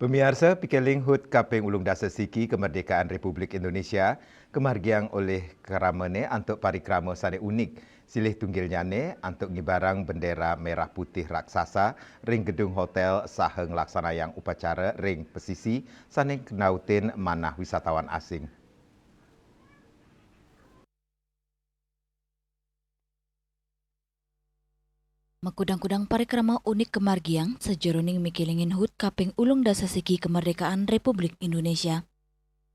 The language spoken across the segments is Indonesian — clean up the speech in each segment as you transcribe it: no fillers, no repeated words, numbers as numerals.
Pemirsa, pikeling hut kaping ulung dasa siki kemerdekaan Republik Indonesia kemargiang oleh keramane antuk parikrama sane unik. Silih tunggilnya ne antuk ngibarang bendera merah putih raksasa ring gedung hotel saheng laksanayang upacara ring pesisi sane kenautin manah wisatawan asing. Makudang-kudang parikrama unik kemargiang sejeroning mikilingin hut kaping ulung dasa siki kemerdekaan Republik Indonesia.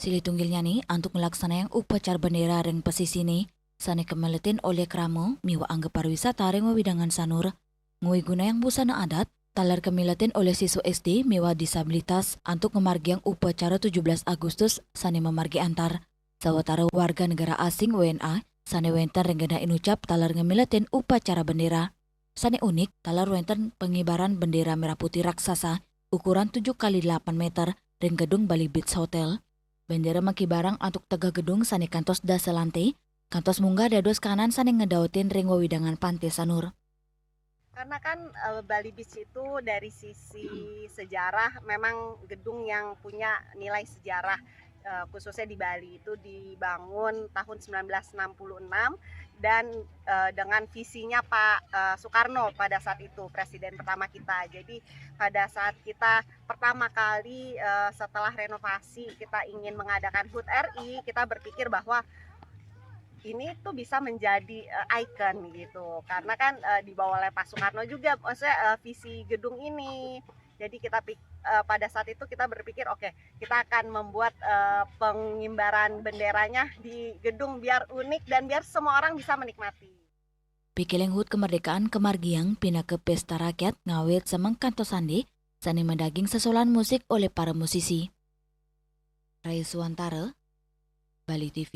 Silih tunggilnya nih untuk melaksanakan upacara bendera ring pesisi nih sane kemeletin oleh kramo miwa angga pariwisata ring wawidangan sanur ngui guna yang busana adat talar kemiletin oleh siswa SD miwa disabilitas untuk memargiang upacara 17 Agustus sane memargi antar sawatara warga negara asing WNA sane wenten renggana inucap talar ngemiletin upacara bendera. Sane unik, talar wenten pengibaran bendera merah putih raksasa ukuran 7x8 meter ring gedung Bali Beach Hotel. Bendera makibarang antuk tegah gedung sane kantos dasa lantai, kantos munggah dados kanan sane ngedautin ring wawidangan pantai sanur. Karena kan Bali Beach itu dari sisi sejarah memang gedung yang punya nilai sejarah, khususnya di Bali itu dibangun tahun 1966 dan dengan visinya Pak Soekarno pada saat itu presiden pertama kita. Jadi pada saat kita pertama kali setelah renovasi kita ingin mengadakan HUT RI, kita berpikir bahwa ini tuh bisa menjadi ikon gitu karena kan dibawa oleh Pak Soekarno juga maksudnya visi gedung ini. Jadi pada saat itu kita berpikir oke, kita akan membuat pengimbaran benderanya di gedung biar unik dan biar semua orang bisa menikmati. Pikeleng hut kemerdekaan kemargiang pindah ke pesta rakyat ngawet semeng kantos sandi sane mendaging sesolan musik oleh para musisi. Rai Suwantara, Bali TV.